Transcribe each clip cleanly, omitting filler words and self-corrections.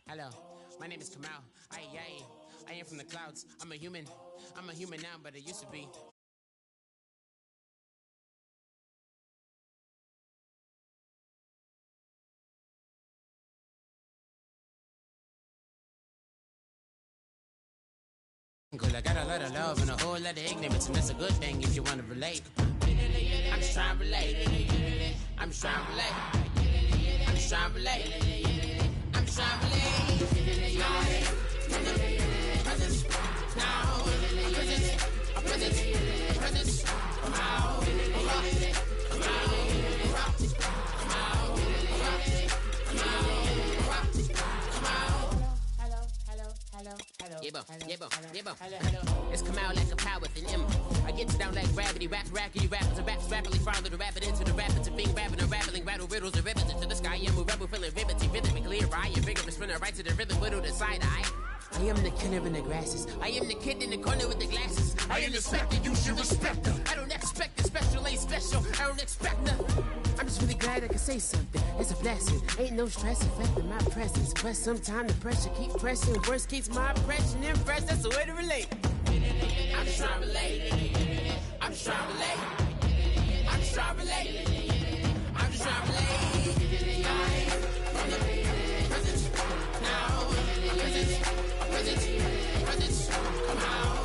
Hello, my name is Kamal. I am from the clouds. I'm a human now, but I used to be. I got a lot of love and a whole lot of ignorance, and that's a good thing if you want to relate. I'm just trying to relate. I'm just trying to relate. I'm just trying to relate. I'm just trying to relate. Presence now. Presence. Come out. It's come out like a power within him. I get down like gravity, rappers and raps rapidly follow the rapid into the rapids of being rapping and rattling, rattle riddles and ribbons into the sky. I'm a rebel feeling rhythmically right. You're vigorous, spinning right to the rhythm, widow the side eye. I am the killer in the grasses. I am the kid in the corner with the glasses. I am the specter, you should respect her. I don't expect the special, ain't special. I don't expect nothing. I'm just really glad I can say something. It's a blessing. Ain't no stress affecting my presence. But sometimes the pressure keep pressing. Worst keeps my impression impressed. That's the way to relate. I'm just trying to relate. I'm just trying to relate. I'm just trying to relate. I'm just trying to relate. From the presence now. Presence, come out.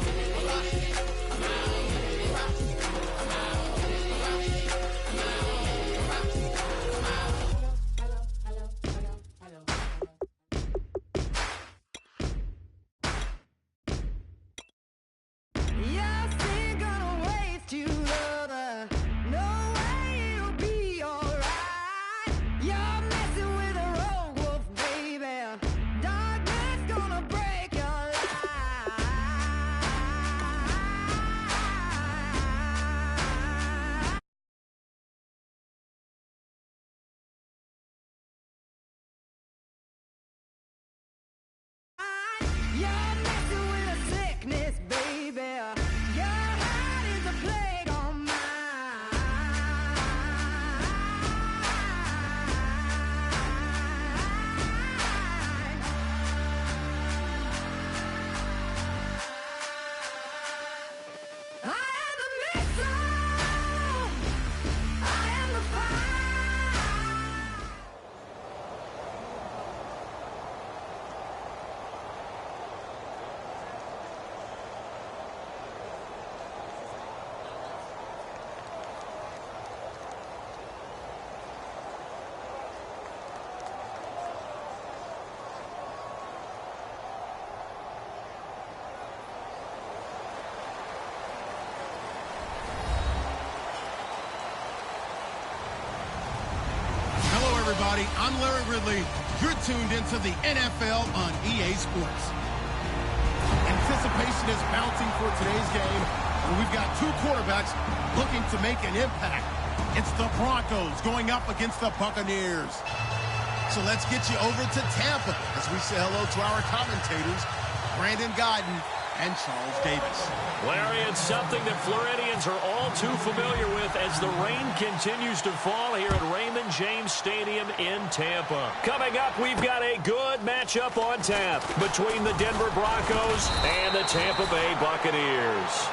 Everybody, I'm Larry Ridley. You're tuned into the NFL on EA Sports. Anticipation is mounting for today's game, and we've got two quarterbacks looking to make an impact. It's the Broncos going up against the Buccaneers. So let's get you over to Tampa as we say hello to our commentators, Brandon Godden and Charles Davis. Larry, it's something that Floridians are all too familiar with as the rain continues to fall here at Raymond James Stadium in Tampa. Coming up, we've got a good matchup on tap between the Denver Broncos and the Tampa Bay Buccaneers.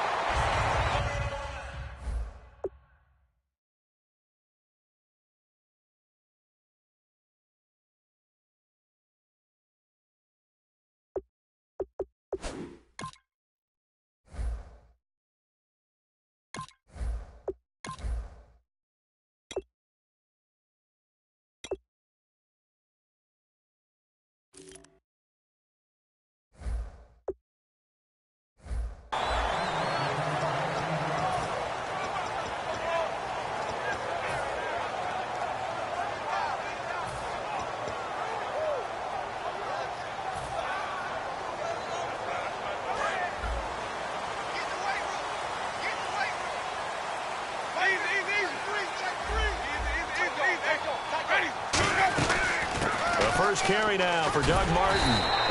First carry now for Doug Martin.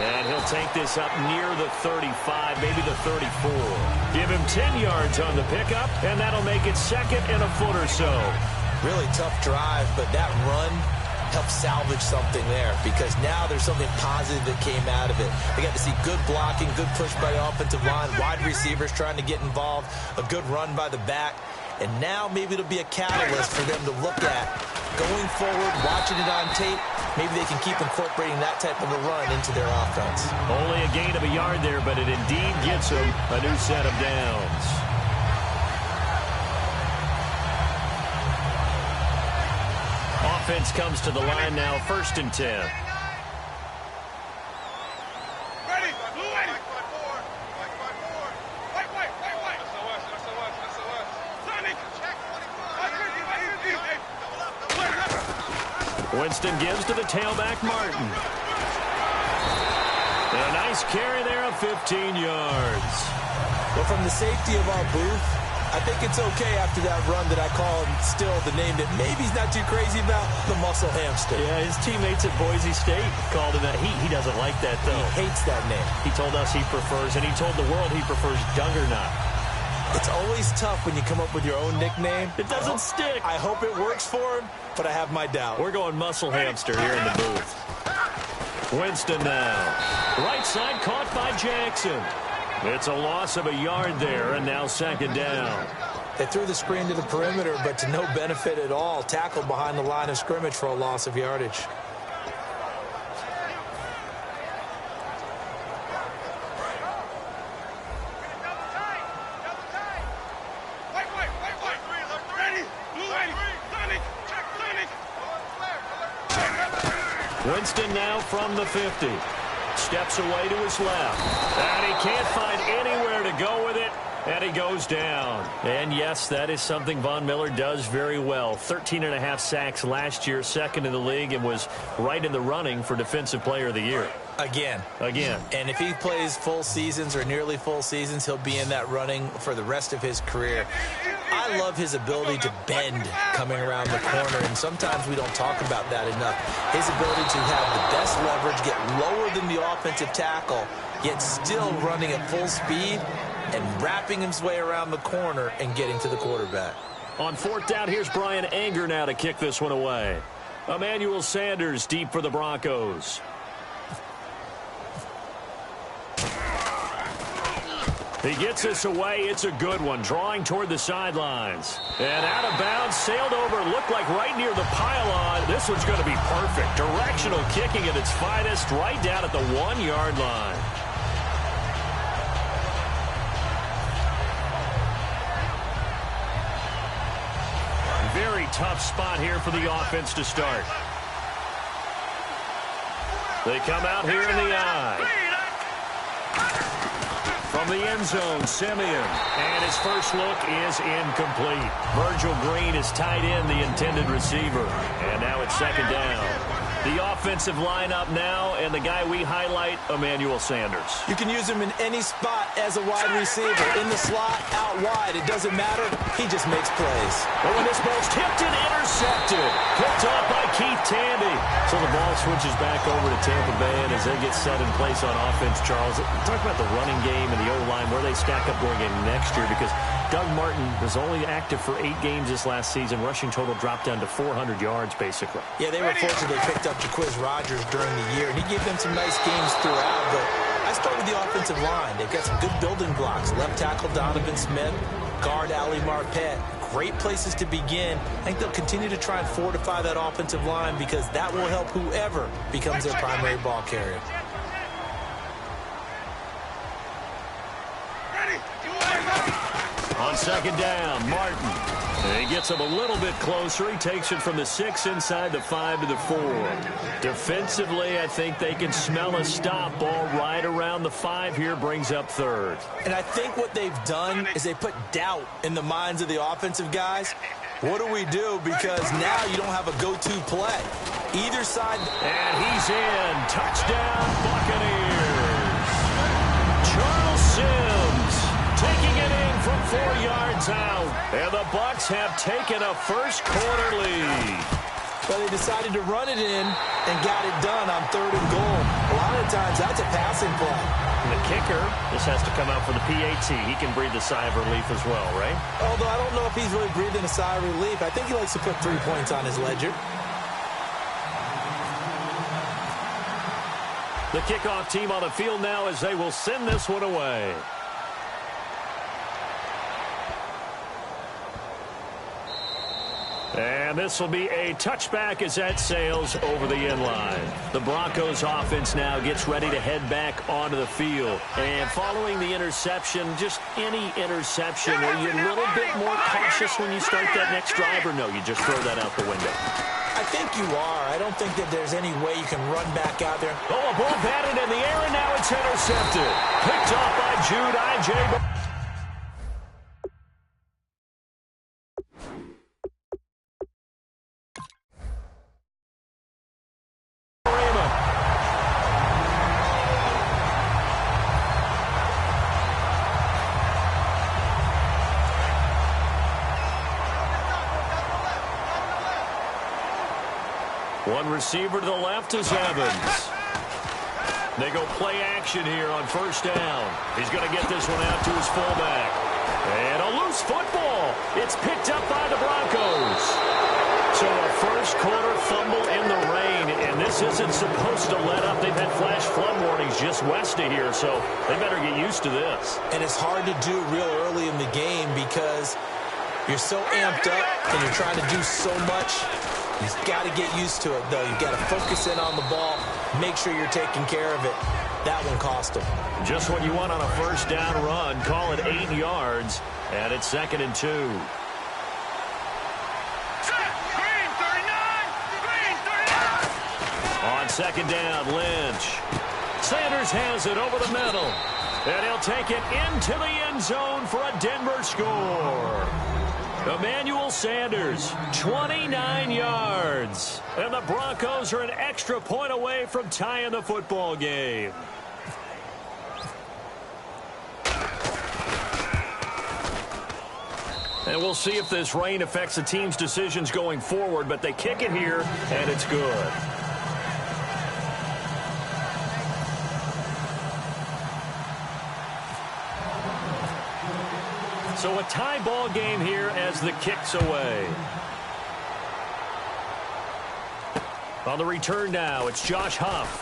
And he'll take this up near the 35, maybe the 34. Give him 10 yards on the pickup, and that'll make it second and a foot or so. Really tough drive, but that run help salvage something there, because now there's something positive that came out of it. They got to see good blocking, good push by the offensive line, wide receivers trying to get involved, a good run by the back. And now maybe it'll be a catalyst for them to look at going forward, watching it on tape. Maybe they can keep incorporating that type of a run into their offense. Only a gain of a yard there, but it indeed gets them a new set of downs. Offense comes to the line now, 1st and 10. Winston gives to the tailback, Martin. And a nice carry there of 15 yards. Well, from the safety of our booth, I think it's okay after that run that I call him still the name that maybe he's not too crazy about, the muscle hamster. Yeah, his teammates at Boise State called him that. He doesn't like that, though. He hates that name. He told us he prefers, and he told the world he prefers Juggernaut. It's always tough when you come up with your own nickname. It doesn't stick. I hope it works for him, but I have my doubt. We're going muscle hamster here in the booth. Winston now. Right side caught by Jackson. It's a loss of a yard there, and now 2nd down. They threw the screen to the perimeter, but to no benefit at all. Tackled behind the line of scrimmage for a loss of yardage. Winston now from the 50. Steps away to his left. And he can't find anywhere to go with it. And he goes down. And yes, that is something Von Miller does very well. 13.5 sacks last year, 2nd in the league, and was right in the running for Defensive Player of the Year. Again. And if he plays full seasons or nearly full seasons, he'll be in that running for the rest of his career. I love his ability to bend coming around the corner, and sometimes we don't talk about that enough. His ability to have the best leverage, get lower than the offensive tackle, yet still running at full speed and wrapping his way around the corner and getting to the quarterback. On 4th down, here's Brian Anger now to kick this one away. Emmanuel Sanders deep for the Broncos. He gets this away. It's a good one. Drawing toward the sidelines. And out of bounds, sailed over, looked like right near the pylon. This one's going to be perfect. Directional kicking at its finest, right down at the 1-yard line. Very tough spot here for the offense to start. They come out here in the eye. From the end zone, Simeon. And his first look is incomplete. Virgil Green is tied in, the intended receiver. And now it's 2nd down. The offensive lineup now, and the guy we highlight, Emmanuel Sanders. You can use him in any spot as a wide receiver. In the slot, out wide. It doesn't matter. He just makes plays. But when this ball's tipped and intercepted. Picked off by Keith Tandy. So the ball switches back over to Tampa Bay, and as they get set in place on offense, Charles, talk about the running game and the O-line, where they stack up going into next year, because Doug Martin was only active for 8 games this last season. Rushing total dropped down to 400 yards, basically. Yeah, they were fortunate they picked up Jaquiz Rogers during the year, and he gave them some nice games throughout, but I start with the offensive line. They've got some good building blocks. Left tackle Donovan Smith, guard Ali Marpet. Great places to begin. I think they'll continue to try and fortify that offensive line, because that will help whoever becomes their primary ball carrier. On 2nd down, Martin. And he gets him a little bit closer. He takes it from the 6 inside the 5 to the 4. Defensively, I think they can smell a stop. Ball right around the 5 here, brings up 3rd. And I think what they've done is they put doubt in the minds of the offensive guys. What do we do? Because now you don't have a go-to play. Either side. And he's in. Touchdown, Buccaneers. Charles Sims taking it in from 4 yards out. And the Bucs have taken a first-quarter lead. Well, they decided to run it in and got it done on 3rd and goal. A lot of times, that's a passing play. And the kicker, this has to come out for the PAT. He can breathe a sigh of relief as well, right? Although I don't know if he's really breathing a sigh of relief. I think he likes to put 3 points on his ledger. The kickoff team on the field now as they will send this one away. And this will be a touchback as that sails over the end line. The Broncos offense now gets ready to head back onto the field. And following the interception, just any interception, are you a little bit more cautious when you start that next drive, or no, you just throw that out the window? I think you are. I don't think that there's any way you can run back out there. Oh, a ball batted in the air, and now it's intercepted. Picked off by Jude Hightymeben. One receiver to the left is Evans. They go play action here on first down. He's going to get this one out to his fullback. And a loose football. It's picked up by the Broncos. So a first quarter fumble in the rain, and this isn't supposed to let up. They've had flash flood warnings just west of here, so they better get used to this. And it's hard to do real early in the game because you're so amped up and you're trying to do so much. You've got to get used to it, though. You've got to focus in on the ball, make sure you're taking care of it. That one cost him. Just what you want on a first down run. Call it 8 yards, and it's 2nd and 2. On 2nd down, Lynch. Sanders has it over the middle, and he'll take it into the end zone for a Denver score. Emmanuel Sanders, 29 yards. And the Broncos are an extra point away from tying the football game. And we'll see if this rain affects the team's decisions going forward, but they kick it here, and it's good. So a tie ball game here as the kick's away. On the return now, it's Josh Huff.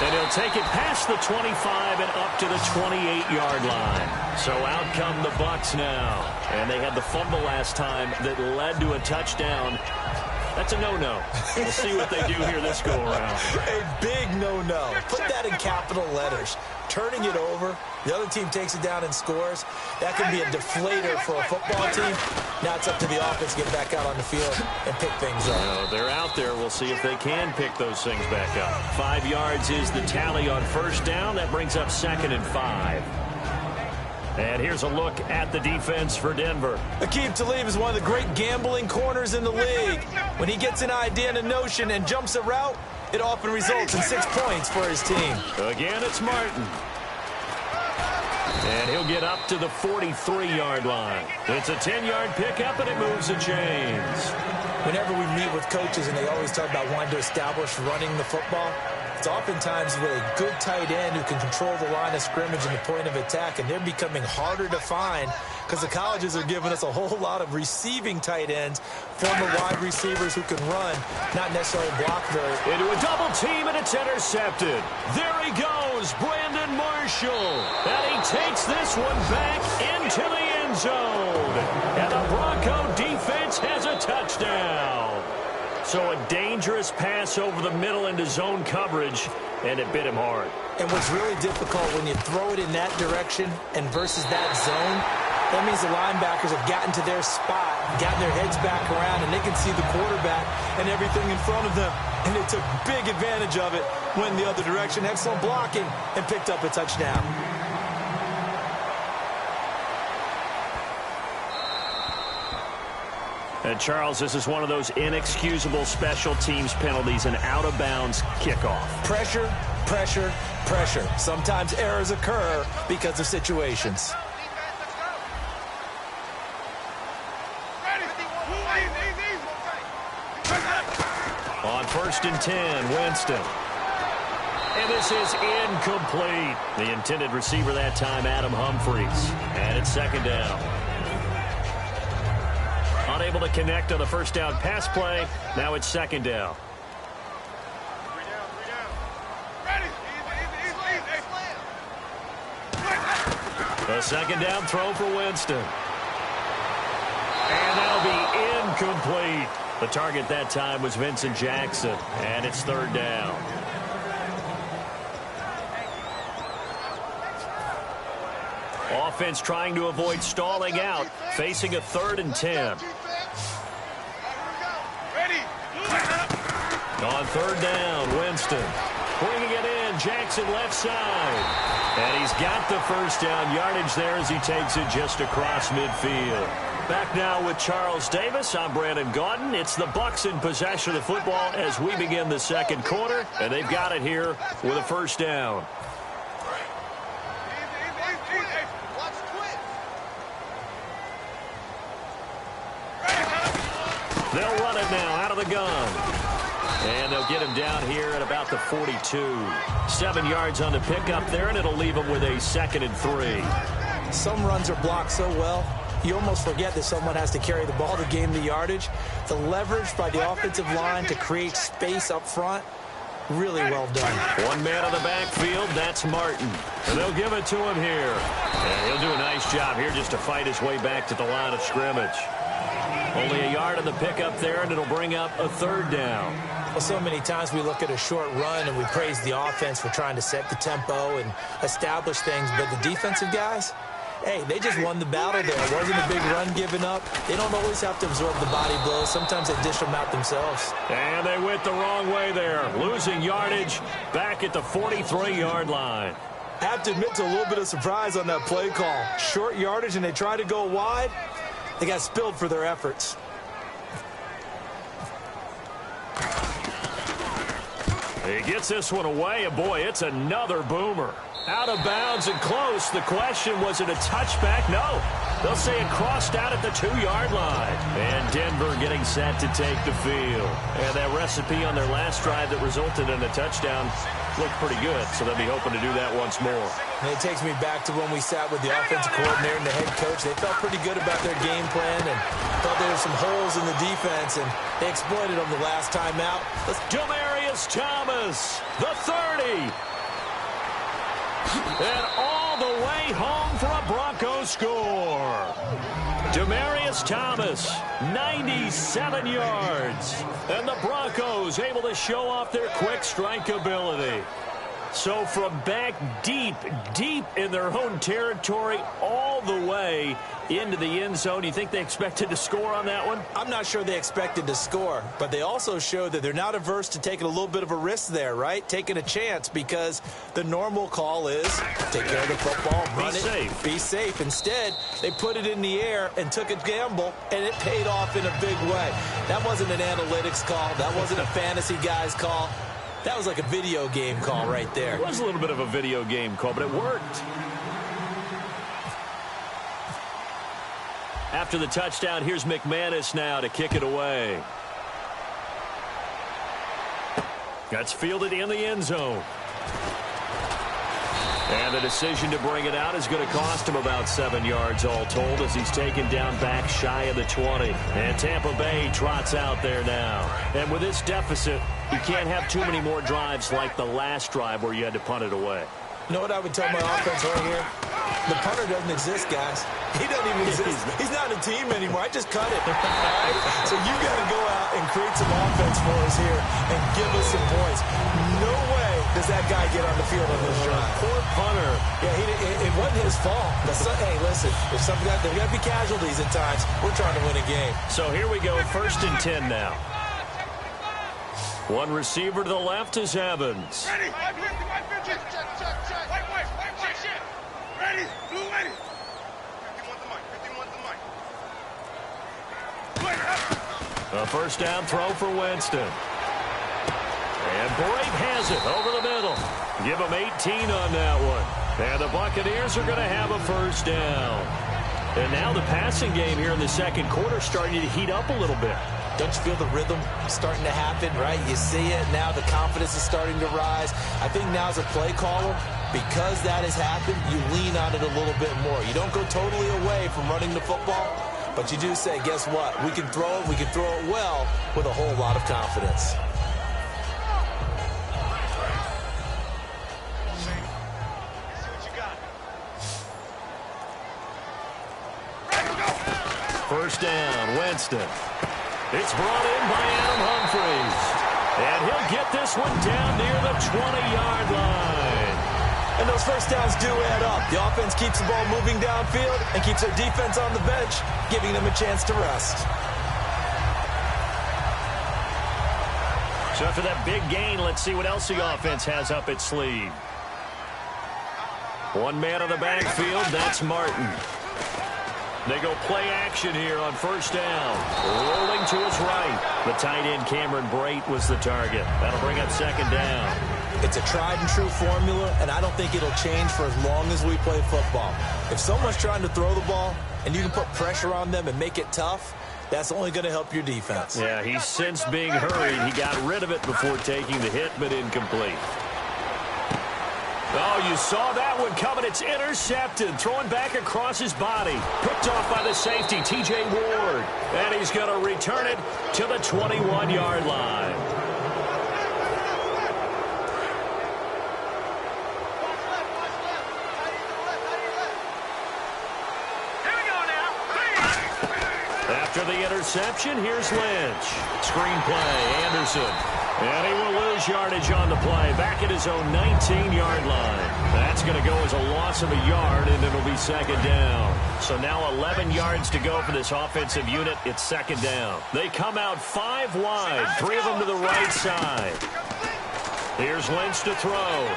And he'll take it past the 25 and up to the 28-yard line. So out come the Bucs now. And they had the fumble last time that led to a touchdown. That's a no-no. We'll see what they do here this go-around. A big no-no. Put that in capital letters. Turning it over, the other team takes it down and scores. That can be a deflator for a football team. Now it's up to the offense to get back out on the field and pick things up. They're out there. We'll see if they can pick those things back up. 5 yards is the tally on first down. That brings up 2nd and 5. And here's a look at the defense for Denver. Aqib Talib is one of the great gambling corners in the league. When he gets an idea and a notion and jumps a route, it often results in 6 points for his team. Again, it's Martin. And he'll get up to the 43-yard line. It's a 10-yard pickup, and it moves the chains. Whenever we meet with coaches and they always talk about wanting to establish running the football, it's oftentimes with a good tight end who can control the line of scrimmage and the point of attack, and they're becoming harder to find because the colleges are giving us a whole lot of receiving tight ends, former wide receivers who can run, not necessarily block very. Into a double team, and it's intercepted. There he goes, Brandon Marshall. And he takes this one back into the end zone. And the Bronco defense has a touchdown. So a dangerous pass over the middle into zone coverage, and it bit him hard. And what's really difficult when you throw it in that direction and versus that zone, that means the linebackers have gotten to their spot, gotten their heads back around, and they can see the quarterback and everything in front of them. And they took big advantage of it, went the other direction, excellent blocking, and picked up a touchdown. And Charles, this is one of those inexcusable special teams penalties, an out-of-bounds kickoff. Pressure, pressure, pressure. Sometimes errors occur because of situations. On 1st and 10, Winston. And this is incomplete. The intended receiver that time, Adam Humphries. And it's 2nd down. Unable to connect on the first down pass play. Now it's 2nd down. 3 down. Ready. The second down throw for Winston. And that'll be incomplete. The target that time was Vincent Jackson, and it's third down. Offense trying to avoid stalling out, facing a 3rd and 10. On third down, Winston bringing it in, Jackson left side. And he's got the first down yardage there as he takes it just across midfield. Back now with Charles Davis. I'm Brandon Gaudin. It's the Bucs in possession of the football as we begin the second quarter, and they've got it here with a first down. They'll run it now out of the gun. And they'll get him down here at about the 42. 7 yards on the pickup there, and it'll leave him with a 2nd and 3. Some runs are blocked so well, you almost forget that someone has to carry the ball to gain the yardage. The leverage by the offensive line to create space up front, really well done. One man on the backfield, that's Martin. And they'll give it to him here. And he'll do a nice job here just to fight his way back to the line of scrimmage. Only a yard on the pickup there, and it'll bring up a 3rd down. Well, so many times we look at a short run and we praise the offense for trying to set the tempo and establish things, but the defensive guys, hey, they just won the battle there. It wasn't a big run given up. They don't always have to absorb the body blows. Sometimes they dish them out themselves. And they went the wrong way there, losing yardage back at the 43-yard line. I have to admit to a little bit of surprise on that play call. Short yardage, and they try to go wide. They got spilled for their efforts. He gets this one away, and boy, it's another boomer. Out of bounds and close. The question, was it a touchback? No. They'll say it crossed out at the 2-yard line. And Denver getting set to take the field. And that recipe on their last drive that resulted in a touchdown looked pretty good, so they'll be hoping to do that once more. And it takes me back to when we sat with the offensive coordinator and the head coach. They felt pretty good about their game plan and thought there were some holes in the defense, and they exploited them the last time out. Demaryius Thomas, the 30. And all the way home for a Broncos score. Demaryius Thomas, 97 yards. And the Broncos able to show off their quick strike ability. So from back deep in their own territory all the way into the end zone, you think they expected to score on that one? I'm not sure they expected to score, but they also showed that they're not averse to taking a little bit of a risk there, right? Taking a chance, because the normal call is take care of the football, run it, be safe. Instead, they put it in the air and took a gamble, and it paid off in a big way. That wasn't an analytics call. That wasn't a fantasy guy's call. That was like a video game call right there. It was a little bit of a video game call, but it worked. After the touchdown, here's McManus now to kick it away. That's fielded in the end zone. And the decision to bring it out is going to cost him about 7 yards all told, as he's taken down back shy of the 20. And Tampa Bay trots out there now. And with this deficit, you can't have too many more drives like the last drive where you had to punt it away. You know what I would tell my offense right here? The punter doesn't exist, guys. He doesn't even exist. He's not a team anymore. I just cut it. All right? So you got to go out and create some offense for us here and give us some points. No way does that guy get on the field on this drive. Poor punter. Yeah, it wasn't his fault. But hey, listen, if there got to be casualties at times, we're trying to win a game. So here we go, 1st and 10 now. One receiver to the left is Evans. Ready. Ready. Blue ready. 51 to Mike. A first down throw for Winston. And Brave has it over the middle. Give him 18 on that one. And the Buccaneers are going to have a first down. And now the passing game here in the second quarter starting to heat up a little bit. Don't you feel the rhythm starting to happen, right? You see it. Now the confidence is starting to rise. I think now as a play caller, because that has happened, you lean on it a little bit more. You don't go totally away from running the football, but you do say, guess what? We can throw it. We can throw it well with a whole lot of confidence. First down, Winston. It's brought in by Adam Humphries. And he'll get this one down near the 20-yard line. And those first downs do add up. The offense keeps the ball moving downfield and keeps their defense on the bench, giving them a chance to rest. So after that big gain, let's see what else the offense has up its sleeve. One man on the backfield, that's Martin. They go play action here on first down. Rolling to his right. The tight end Cameron Brate was the target. That'll bring up second down. It's a tried and true formula, and I don't think it'll change for as long as we play football. If someone's trying to throw the ball and you can put pressure on them and make it tough, that's only going to help your defense. Yeah, he's since being hurried. He got rid of it before taking the hit, but incomplete. Oh, you saw that one coming. It's intercepted. Throwing back across his body. Picked off by the safety, T.J. Ward. And he's going to return it to the 21-yard line. After the interception, here's Lynch. Screen play, Anderson. And he will lose yardage on the play. Back at his own 19-yard line. That's going to go as a loss of a yard, and it'll be second down. So now 11 yards to go for this offensive unit. It's second down. They come out 5 wide. 3 of them to the right side. Here's Lynch to throw.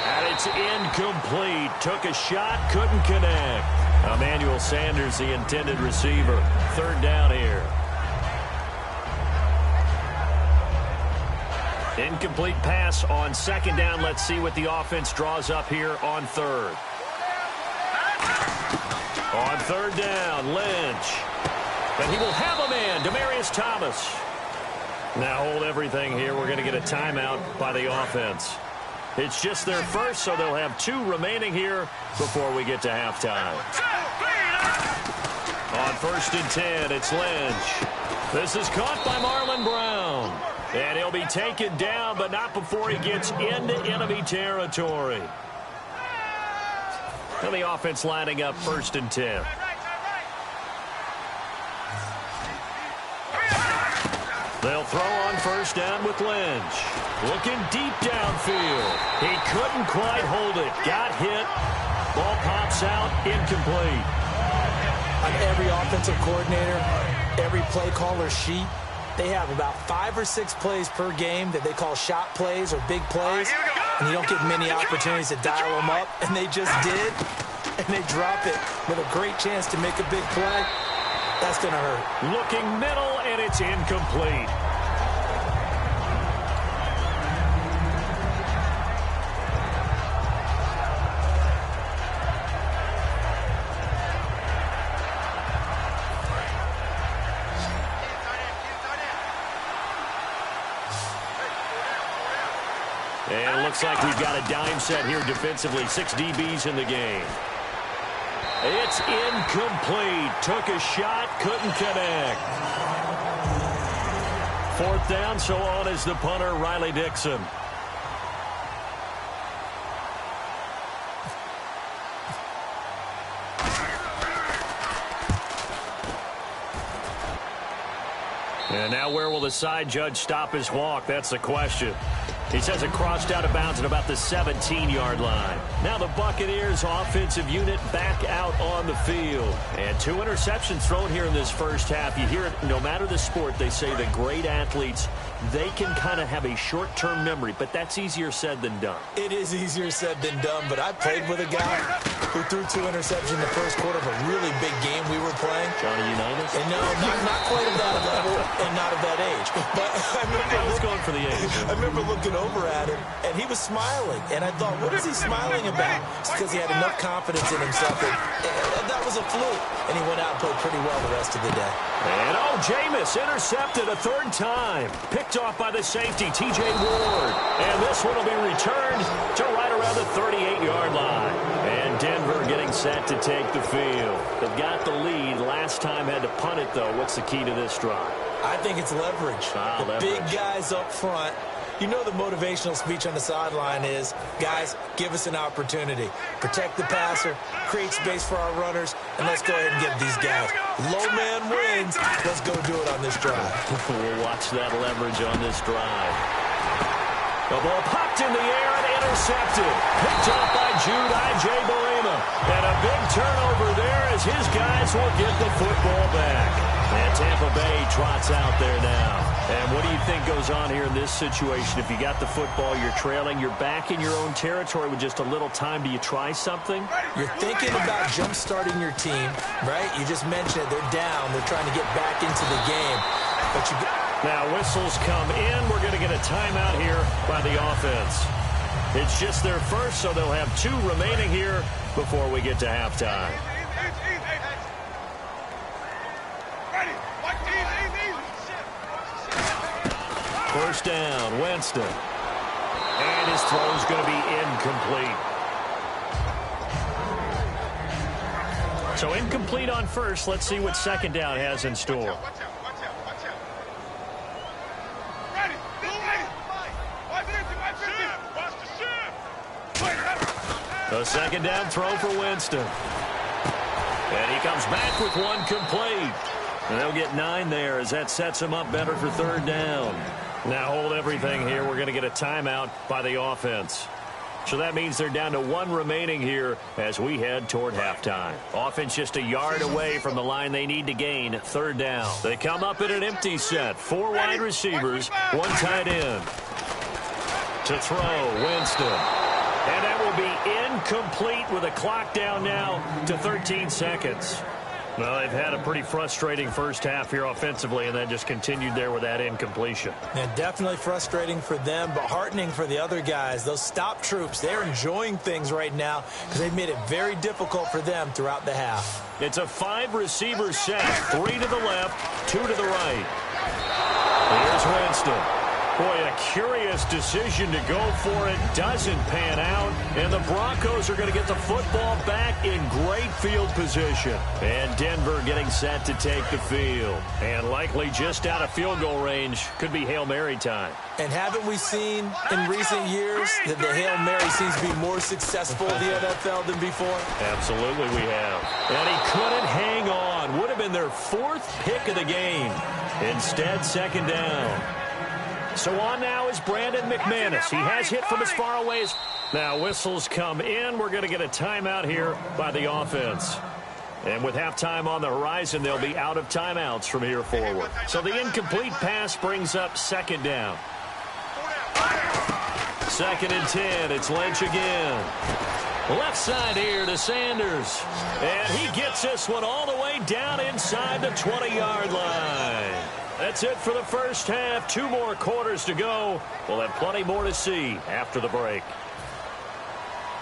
And it's incomplete. Took a shot, couldn't connect. Emmanuel Sanders, the intended receiver. Third down here. Incomplete pass on second down. Let's see what the offense draws up here on third. On third down, Lynch. And he will have a man, Demaryius Thomas. Now hold everything here. We're going to get a timeout by the offense. It's just their first, so they'll have 2 remaining here before we get to halftime. On first and 10, it's Lynch. This is caught by Marlon Brown. And he'll be taken down, but not before he gets into enemy territory. And the offense lining up first and 10. They'll throw on first down with Lynch. Looking deep downfield. He couldn't quite hold it. Got hit. Ball pops out. Incomplete. On every offensive coordinator, every play caller sheet, they have about 5 or 6 plays per game that they call shot plays or big plays, and you don't get many opportunities to dial them up, and they just did, and they drop it with a great chance to make a big play. That's going to hurt. Looking middle, and it's incomplete. And it looks like we've got a dime set here defensively. 6 DBs in the game. It's incomplete. Took a shot, couldn't connect. Fourth down, so on is the punter, Riley Dixon. And now where will the side judge stop his walk? That's the question. He says it crossed out of bounds at about the 17-yard line. Now the Buccaneers offensive unit back out on the field. And 2 interceptions thrown here in this first half. You hear it, no matter the sport, they say that great athletes, they can kind of have a short-term memory, but that's easier said than done. It is easier said than done, but I played with a guy who threw 2 interceptions in the first quarter of a really big game we were playing. Johnny Unitas? And no, not quite at that level and not at that age. But I was going for the age. I remember looking over at him, and he was smiling. And I thought, what is he smiling about? It's because he had enough confidence in himself. And that was a fluke. And he went out and played pretty well the rest of the day. And, Jameis intercepted a 3rd time. Picked off by the safety, T.J. Ward. And this one will be returned to right around the 38-yard line. And Denver getting set to take the field. They've got the lead. Last time had to punt it, though. What's the key to this drive? I think it's leverage. The big guys up front. You know the motivational speech on the sideline is, guys, give us an opportunity. Protect the passer, create space for our runners, and let's go ahead and give these guys Low man wins. Let's go do it on this drive. We'll watch that leverage on this drive. The ball popped in the air and intercepted. Picked off by Hightymeben. And a big turnover there as his guys will get the football back. And Tampa Bay trots out there now. And what do you think goes on here in this situation? If you got the football, you're trailing, you're back in your own territory with just a little time. Do you try something? You're thinking about jump-starting your team, right? You just mentioned it. They're down. They're trying to get back into the game. But you now whistles come in. We're going to get a timeout here by the offense. It's just their first, so they'll have 2 remaining here before we get to halftime. First down, Winston. And his throw is going to be incomplete. So incomplete on first. Let's see what second down has in store. A second down throw for Winston. And he comes back with one complete. And they'll get 9 there as that sets him up better for third down. Now hold everything here. We're going to get a timeout by the offense. So that means they're down to 1 remaining here as we head toward halftime. Offense just a yard away from the line they need to gain. Third down. They come up in an empty set. 4 wide receivers, 1 tight end. To throw, Winston. And that will be incomplete with a clock down now to 13 seconds. Well, they've had a pretty frustrating first half here offensively, and then just continued there with that incompletion. Yeah, definitely frustrating for them, but heartening for the other guys. Those stop troops, they're enjoying things right now because they've made it very difficult for them throughout the half. It's a 5-receiver set, 3 to the left, 2 to the right. Here's Winston. Boy, a curious decision to go for it. Doesn't pan out. And the Broncos are going to get the football back in great field position. And Denver getting set to take the field. And likely just out of field goal range. Could be Hail Mary time. And haven't we seen in recent years that the Hail Mary seems to be more successful in the NFL than before? Absolutely we have. And he couldn't hang on. Would have been their 4th pick of the game. Instead, second down. So on now is Brandon McManus. He has hit from as far away as... Now whistles come in. We're going to get a timeout here by the offense. And with halftime on the horizon, they'll be out of timeouts from here forward. So the incomplete pass brings up second down. 2nd and 10. It's Lynch again. Left side here to Sanders. And he gets this one all the way down inside the 20-yard line. That's it for the first half. 2 more quarters to go. We'll have plenty more to see after the break.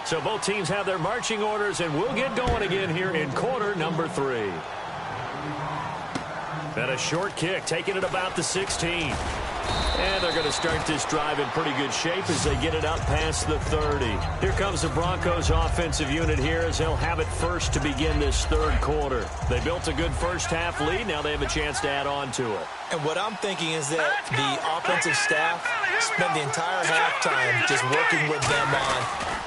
So both teams have their marching orders, and we'll get going again here in quarter number 3. And a short kick, taking it about the 16. And they're going to start this drive in pretty good shape as they get it up past the 30. Here comes the Broncos offensive unit here as they'll have it first to begin this third quarter. They built a good first half lead. Now they have a chance to add on to it. And what I'm thinking is that the offensive staff spent the entire halftime just working with them on,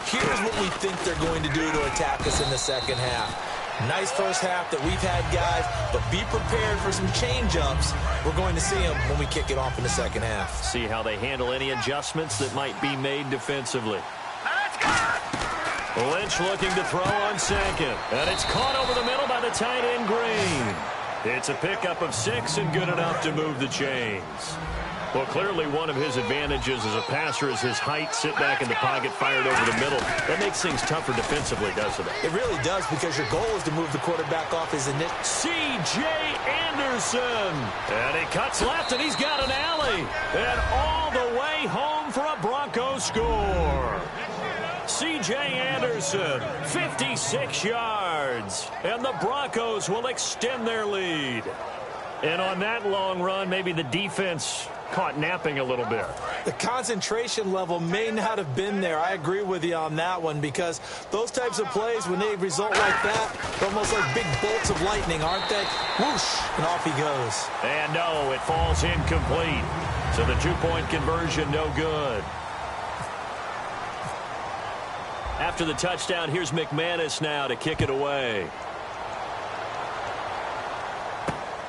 here's what we think they're going to do to attack us in the second half. Nice first half that we've had, guys, but be prepared for some change-ups. We're going to see them when we kick it off in the second half. See how they handle any adjustments that might be made defensively. Lynch looking to throw on second. And it's caught over the middle by the tight end Green. It's a pickup of 6 and good enough to move the chains. Well, clearly one of his advantages as a passer is his height, sit back in the pocket, fired over the middle. That makes things tougher defensively, doesn't it? It really does, because your goal is to move the quarterback off his initial. C.J. Anderson. And he cuts left, and he's got an alley. And all the way home for a Broncos score. C.J. Anderson, 56 yards. And the Broncos will extend their lead. And on that long run, maybe the defense caught napping a little bit. The concentration level may not have been there. I agree with you on that one, because those types of plays, when they result like that, they're almost like big bolts of lightning, aren't they? Whoosh, and off he goes. And no, it falls incomplete. So the 2-point conversion, no good. After the touchdown, here's McManus now to kick it away.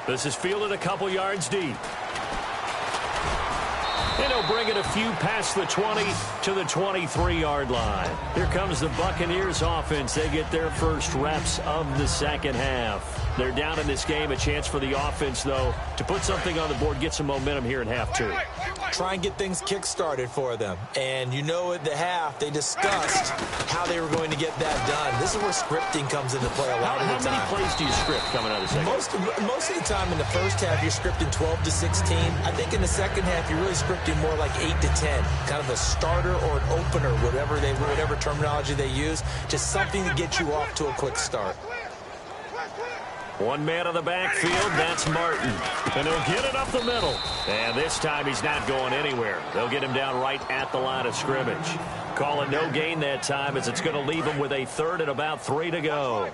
This is fielded a couple yards deep. And he'll bring it a few past the 20 to the 23-yard line. Here comes the Buccaneers offense. They get their first reps of the second half. They're down in this game. A chance for the offense, though, to put something on the board, get some momentum here in half two. Try and get things kick-started for them. And you know at the half, they discussed how they were going to get that done. This is where scripting comes into play a lot of the time. How many plays do you script coming out of the second half? Most of the time in the first half, you're scripting 12 to 16. I think in the second half, you're really scripting more like 8 to 10. Kind of a starter or an opener, whatever terminology they use. Just something to get you off to a quick start. One man on the backfield, that's Martin. And he'll get it up the middle. And this time he's not going anywhere. They'll get him down right at the line of scrimmage. Call it no gain that time as it's going to leave him with a third and about 3 to go.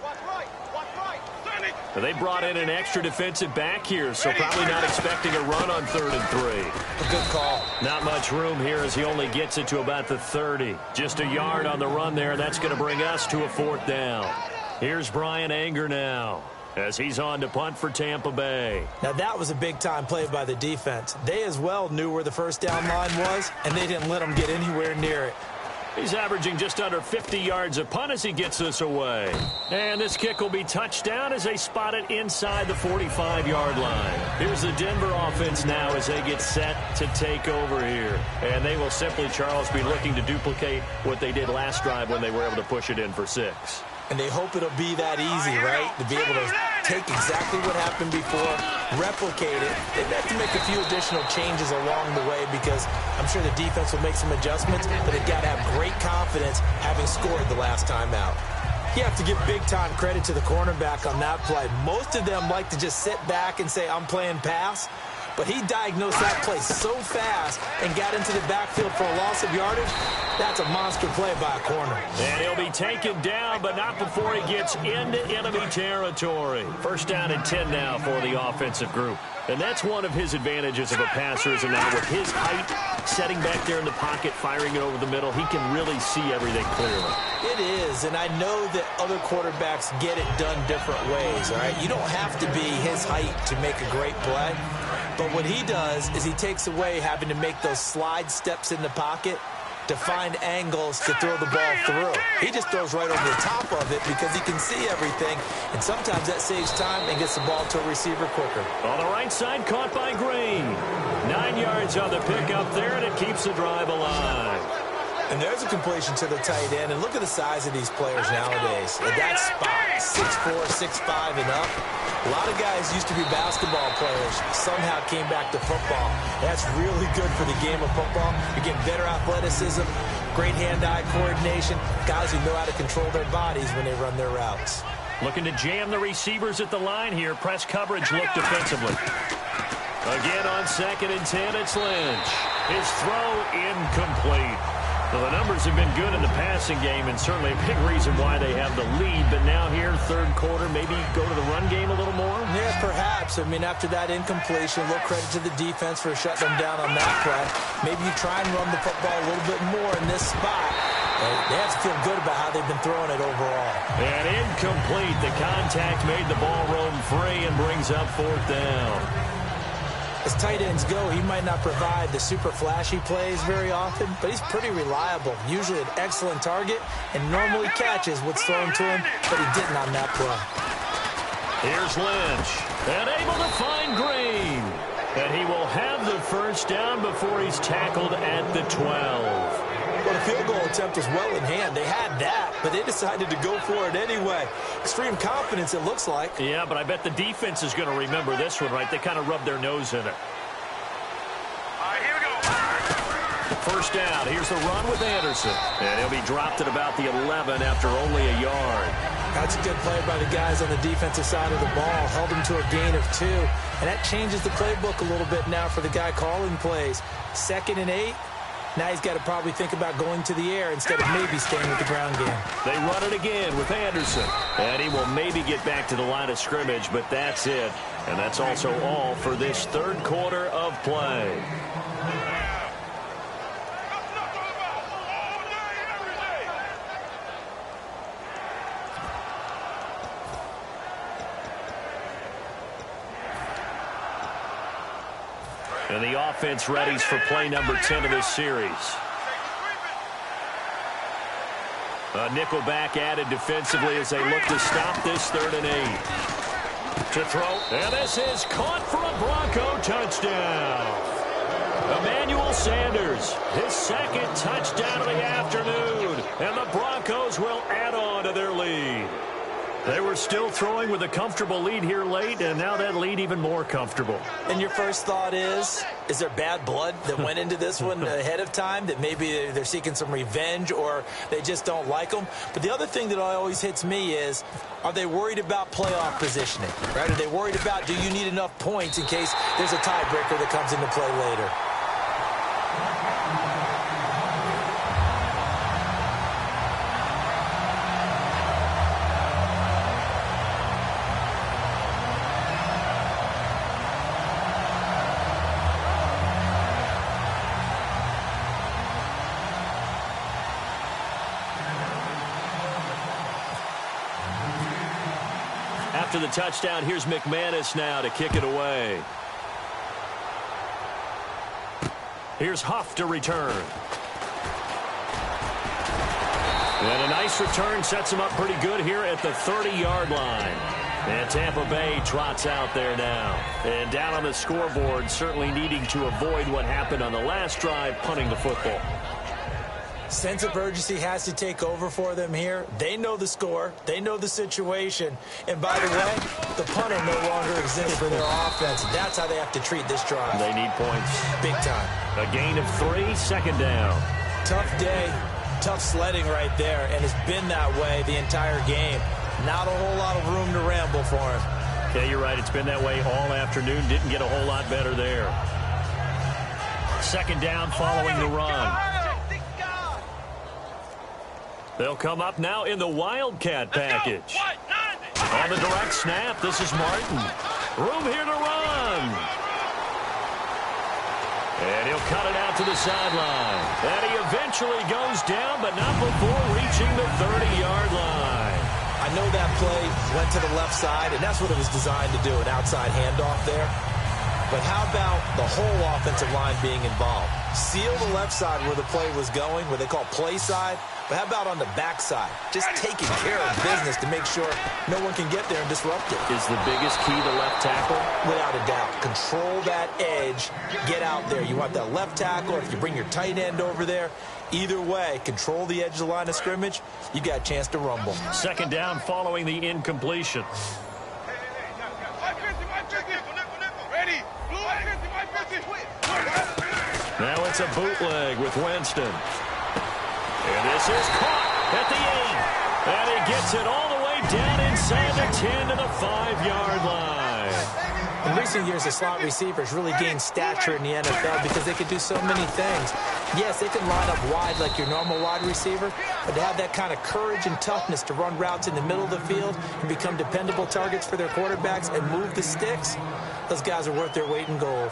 They brought in an extra defensive back here, so probably not expecting a run on 3rd and 3. A good call. Not much room here as he only gets it to about the 30. Just a yard on the run there. That's going to bring us to a 4th down. Here's Brian Anger now, as he's on to punt for Tampa Bay. Now, that was a big-time play by the defense. They as well knew where the first down line was, and they didn't let them get anywhere near it. He's averaging just under 50 yards a punt as he gets this away. And this kick will be touchdown as they spot it inside the 45-yard line. Here's the Denver offense now as they get set to take over here. And they will simply, Charles, be looking to duplicate what they did last drive when they were able to push it in for 6. And they hope it'll be that easy, right? To be able to take exactly what happened before, replicate it. They've got to make a few additional changes along the way because I'm sure the defense will make some adjustments, but they've got to have great confidence having scored the last time out. You have to give big-time credit to the cornerback on that play. Most of them like to just sit back and say, I'm playing pass. But he diagnosed that play so fast and got into the backfield for a loss of yardage. That's a monster play by a corner. And he'll be taken down, but not before he gets into enemy territory. First down and 10 now for the offensive group. And that's one of his advantages of a passer, is now with his height, setting back there in the pocket, firing it over the middle, he can really see everything clearly. It is, and I know that other quarterbacks get it done different ways, all right? You don't have to be his height to make a great play. But what he does is he takes away having to make those slide steps in the pocket to find angles to throw the ball through. He just throws right over the top of it because he can see everything, and sometimes that saves time and gets the ball to a receiver quicker. On the right side, caught by Green. 9 yards on the pickup there, and it keeps the drive alive. And there's a completion to the tight end, and look at the size of these players nowadays. At that spot, 6'4", 6'5", and up. A lot of guys used to be basketball players, somehow came back to football. That's really good for the game of football. You're getting better athleticism, great hand-eye coordination, guys who know how to control their bodies when they run their routes. Looking to jam the receivers at the line here. Press coverage look defensively. Again on 2nd and 10, it's Lynch. His throw incomplete. Well, the numbers have been good in the passing game, and certainly a big reason why they have the lead. But now here, 3rd quarter, maybe go to the run game a little more? Yeah, perhaps. I mean, after that incompletion, a little credit to the defense for shutting them down on that play. Maybe you try and run the football a little bit more in this spot. They have to feel good about how they've been throwing it overall. And incomplete. The contact made the ball roam free and brings up 4th down. As tight ends go, he might not provide the super flashy plays very often, but he's pretty reliable. Usually an excellent target and normally catches what's thrown to him, but he didn't on that play. Here's Lynch, and able to find Green. And he will have the first down before he's tackled at the 12. Well, the field goal attempt was well in hand. They had that, but they decided to go for it anyway. Extreme confidence, it looks like. Yeah, but I bet the defense is going to remember this one, right? They kind of rubbed their nose in it. All right, here we go. First down. Here's the run with Anderson. And he'll be dropped at about the 11 after only a yard. That's a good play by the guys on the defensive side of the ball. Held them to a gain of 2. And that changes the playbook a little bit now for the guy calling plays. 2nd and 8. Now he's got to probably think about going to the air instead of maybe staying with the ground game. They run it again with Anderson. And he will maybe get back to the line of scrimmage, but that's it. And that's also all for this 3rd quarter of play. And the offense readies for play number 10 of this series. A nickelback added defensively as they look to stop this 3rd and 8. To throw. And this is caught for a Bronco touchdown. Emmanuel Sanders, his 2nd touchdown of the afternoon. And the Broncos will add on to their lead. They were still throwing with a comfortable lead here late, and now that lead even more comfortable. And your first thought is there bad blood that went into this one ahead of time, that maybe they're seeking some revenge or they just don't like them? But the other thing that always hits me is, are they worried about playoff positioning? Right? Are they worried about, do you need enough points in case there's a tiebreaker that comes into play later? After the touchdown, here's McManus now to kick it away. Here's Huff to return. And a nice return sets him up pretty good here at the 30-yard line. And Tampa Bay trots out there now. And down on the scoreboard, certainly needing to avoid what happened on the last drive, punting the football. Sense of urgency has to take over for them here. They know the score. They know the situation. And by the way, the punter no longer exists for their offense. That's how they have to treat this drive. They need points. Big time. A gain of 3, 2nd down. Tough day, tough sledding right there, and it's been that way the entire game. Not a whole lot of room to ramble for him. Yeah, you're right. It's been that way all afternoon. Didn't get a whole lot better there. 2nd down following the run. They'll come up now in the Wildcat package. On the direct snap, this is Martin. Room here to run. And he'll cut it out to the sideline. And he eventually goes down, but not before reaching the 30-yard line. I know that play went to the left side, and that's what it was designed to do, an outside handoff there. But how about the whole offensive line being involved? Seal the left side where the play was going, what they call play side. But how about on the backside? Just taking care of business to make sure no one can get there and disrupt it. Is the biggest key the left tackle? Without a doubt. Control that edge. Get out there. You want that left tackle, or if you bring your tight end over there, either way, control the edge of the line of scrimmage, you got a chance to rumble. 2nd down following the incompletion. Now it's a bootleg with Winston. And this is caught at the 8. And he gets it all the way down inside the 10 to the 5-yard line. In recent years, the slot receivers really gained stature in the NFL because they could do so many things. Yes, they can line up wide like your normal wide receiver, but to have that kind of courage and toughness to run routes in the middle of the field and become dependable targets for their quarterbacks and move the sticks, those guys are worth their weight in gold.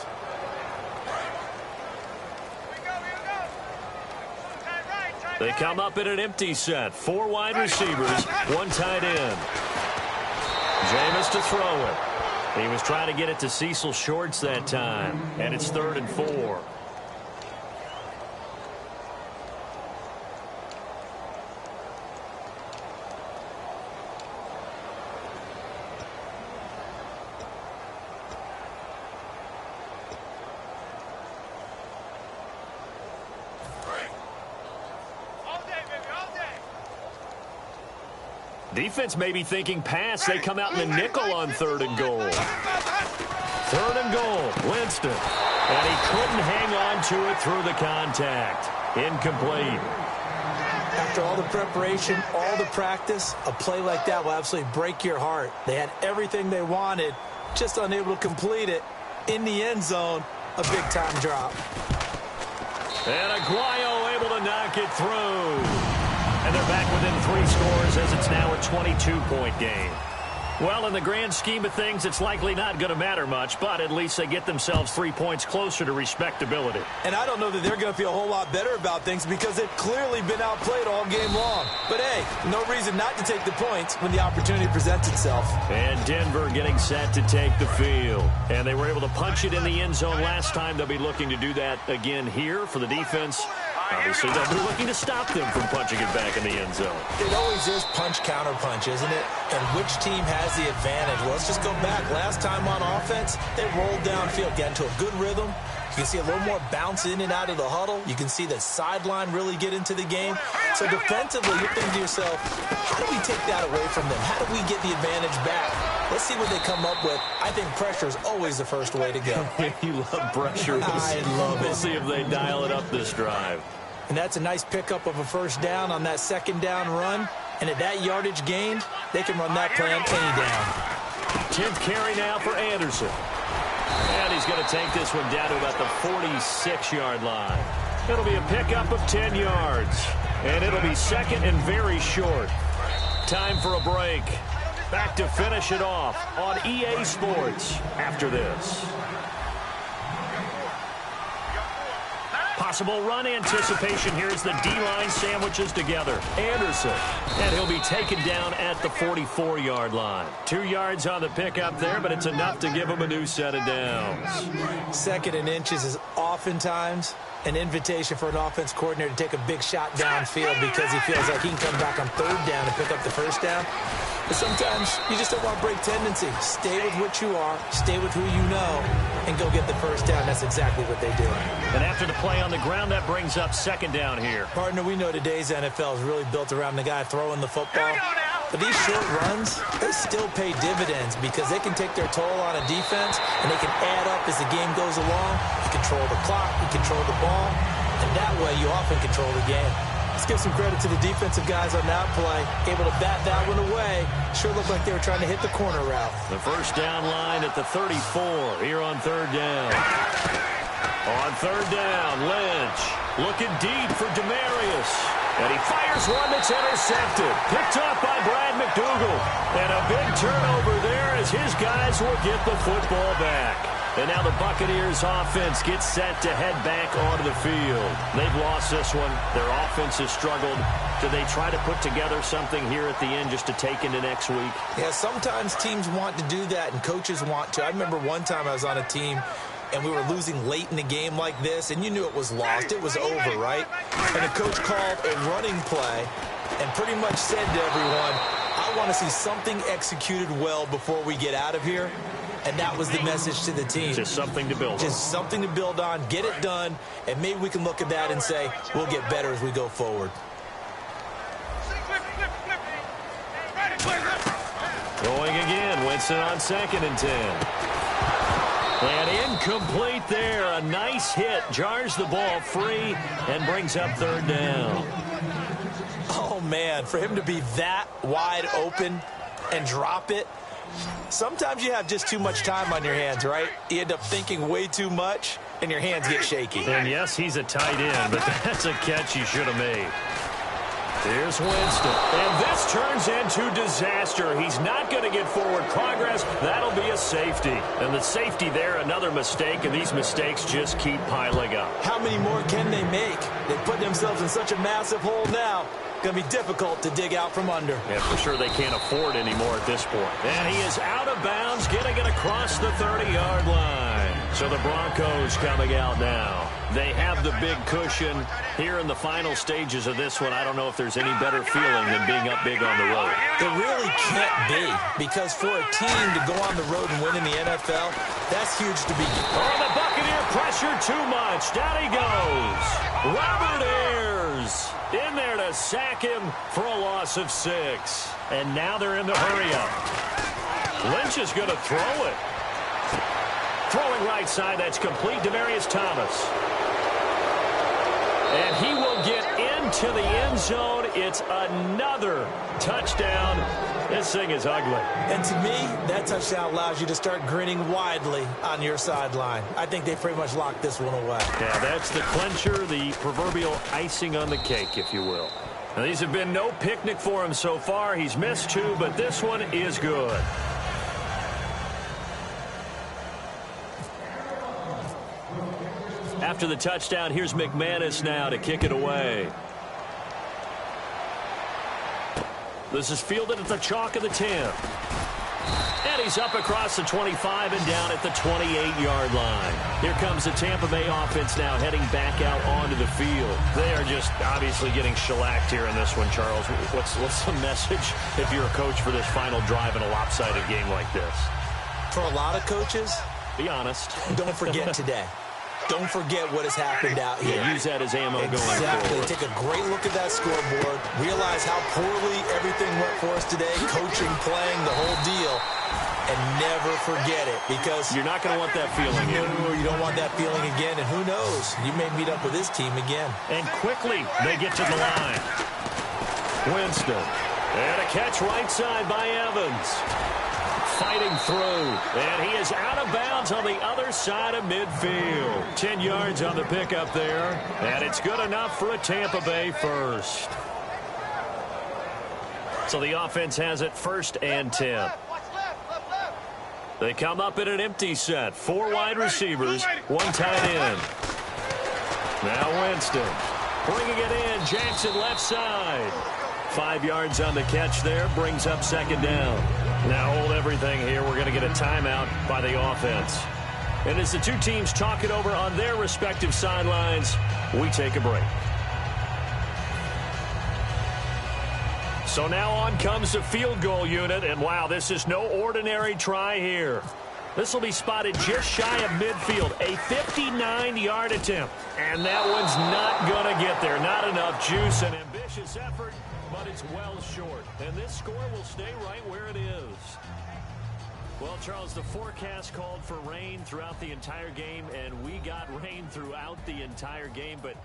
They come up in an empty set. 4 wide receivers, 1 tight end. Jameis to throw it. He was trying to get it to Cecil Shorts that time. And it's 3rd and 4. Defense may be thinking pass. They come out in the nickel on 3rd and goal. 3rd and goal, Winston. And he couldn't hang on to it through the contact. Incomplete. After all the preparation, all the practice, a play like that will absolutely break your heart. They had everything they wanted, just unable to complete it. In the end zone, a big-time drop. And Aguayo able to knock it through. And they're back within 3 scores as it's now a 22-point game. Well, in the grand scheme of things, it's likely not going to matter much, but at least they get themselves 3 points closer to respectability. And I don't know that they're going to feel a whole lot better about things because they've clearly been outplayed all game long. But, hey, no reason not to take the points when the opportunity presents itself. And Denver getting set to take the field. And they were able to punch it in the end zone last time. They'll be looking to do that again here for the defense. Obviously, they'll be looking to stop them from punching it back in the end zone. It always is punch-counter-punch, isn't it? And which team has the advantage? Well, let's just go back. Last time on offense, they rolled downfield, got into a good rhythm. You can see a little more bounce in and out of the huddle. You can see the sideline really get into the game. So defensively, you're thinking to yourself, how do we take that away from them? How do we get the advantage back? Let's see what they come up with. I think pressure is always the first way to go. You love pressure. I love it. We'll see if they dial it up this drive. And that's a nice pickup of a first down on that second down run. And at that yardage gained, they can run that plan any down. 10th carry now for Anderson. And he's going to take this one down to about the 46-yard line. It'll be a pickup of 10 yards. And it'll be second and very short. Time for a break. Back to finish it off on EA Sports after this. Possible run anticipation here as the D-line sandwiches together. Anderson, and he'll be taken down at the 44-yard line. 2 yards on the pickup there, but it's enough to give him a new set of downs. Second and inches is oftentimes an invitation for an offense coordinator to take a big shot downfield because he feels like he can come back on third down and pick up the first down. But sometimes you just don't want to break tendency. Stay with what you are, stay with who you know, and go get the first down. That's exactly what they do. And after the play on the ground, that brings up second down here. Partner, we know today's NFL is really built around the guy throwing the football. But these short runs, they still pay dividends because they can take their toll on a defense, and they can add up as the game goes along. You control the clock, you control the ball, and that way you often control the game. Let's give some credit to the defensive guys on that play. Able to bat that one away. Sure looked like they were trying to hit the corner route. The first down line at the 34 here on third down. On third down, Lynch looking deep for Demarius. And he fires one that's intercepted. Picked up by Brad McDougal. And a big turnover there as his guys will get the football back. And now the Buccaneers offense gets set to head back onto the field. They've lost this one. Their offense has struggled. Do they try to put together something here at the end just to take into next week? Yeah, sometimes teams want to do that and coaches want to. I remember one time I was on a team and we were losing late in the game like this, and you knew it was lost. It was over, right? And the coach called a running play and pretty much said to everyone, I want to see something executed well before we get out of here. And that was the message to the team. Just something to build on. Just something to build on, get it done, and maybe we can look at that and say, we'll get better as we go forward. Going again, Winston on 2nd and 10. And incomplete there. A nice hit. Jars the ball free and brings up third down. Oh, man, for him to be that wide open and drop it, sometimes you have just too much time on your hands, right? You end up thinking way too much, and your hands get shaky. And, yes, he's a tight end, but that's a catch he should have made. Here's Winston. And this turns into disaster. He's not going to get forward progress. That'll be a safety. And the safety there, another mistake, and these mistakes just keep piling up. How many more can they make? They put themselves in such a massive hole now. Going to be difficult to dig out from under. Yeah, for sure they can't afford anymore at this point. And he is out of bounds, getting it across the 30-yard line. So the Broncos coming out now. They have the big cushion. Here in the final stages of this one, I don't know if there's any better feeling than being up big on the road. There really can't be, because for a team to go on the road and win in the NFL, that's huge to be. Oh, the Buccaneer pressure too much. Down he goes. Robert Ayers in there to sack him for a loss of 6. And now they're in the hurry-up. Lynch is going to throw it. Throwing right side, that's complete. Demaryius Thomas. And he will get into the end zone. It's another touchdown. This thing is ugly. And to me, that touchdown allows you to start grinning widely on your sideline. I think they pretty much locked this one away. Yeah, that's the clincher, the proverbial icing on the cake, if you will. Now, these have been no picnic for him so far. He's missed 2, but this one is good. After the touchdown, here's McManus now to kick it away. This is fielded at the chalk of the 10. And he's up across the 25 and down at the 28-yard line. Here comes the Tampa Bay offense now heading back out onto the field. They are just obviously getting shellacked here in this one, Charles. What's the message if you're a coach for this final drive in a lopsided game like this? For a lot of coaches, be honest. Don't forget today. Don't forget what has happened out here. Yeah, use that as ammo going Exactly. forward. Take a great look at that scoreboard. Realize how poorly everything went for us today. Coaching, playing, the whole deal. And never forget it, because you're not going to want that feeling again. No, you don't want that feeling again. And who knows? You may meet up with this team again. And quickly, they get to the line. Winston. And a catch right side by Evans. Fighting through, and he is out of bounds on the other side of midfield. 10 yards on the pickup there, and it's good enough for a Tampa Bay first. So the offense has it 1st and 10. They come up in an empty set. 4 wide receivers, 1 tight end. Now Winston bringing it in. Jackson left side. 5 yards on the catch there, brings up 2nd down. Now hold everything here. We're going to get a timeout by the offense. And as the two teams talk it over on their respective sidelines, we take a break. So now on comes the field goal unit. And wow, this is no ordinary try here. This will be spotted just shy of midfield. A 59-yard attempt. And that one's not going to get there. Not enough juice. An ambitious effort, but it's well short. And this score will stay right where it is. Well, Charles, the forecast called for rain throughout the entire game, and we got rain throughout the entire game. But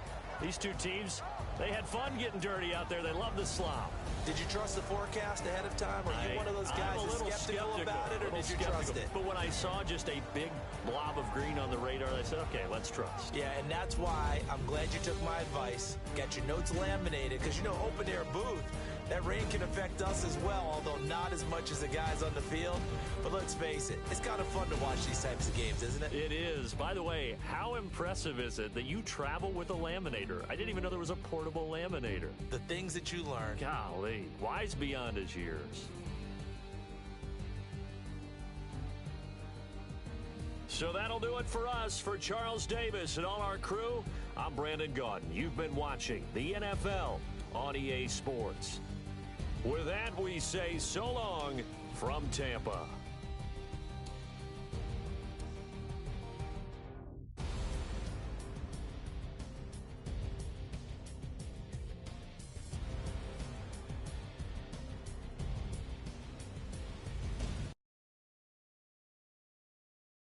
these two teams, they had fun getting dirty out there. They love the slop. Did you trust the forecast ahead of time? Or are you one of those guys that's skeptical about it, or did you trust it? But when I saw just a big blob of green on the radar, I said, okay, let's trust. Yeah, and that's why I'm glad you took my advice. Got your notes laminated, because, you know, open air booth, that rain can affect us as well, although not as much as the guys on the field. But let's face it, it's kind of fun to watch these types of games, isn't it? It is. By the way, how impressive is it that you travel with a laminator? I didn't even know there was a portable laminator. The things that you learn. Golly, wise beyond his years. So that'll do it for us. For Charles Davis and all our crew, I'm Brandon Gaudin. You've been watching the NFL on EA Sports. With that, we say so long from Tampa.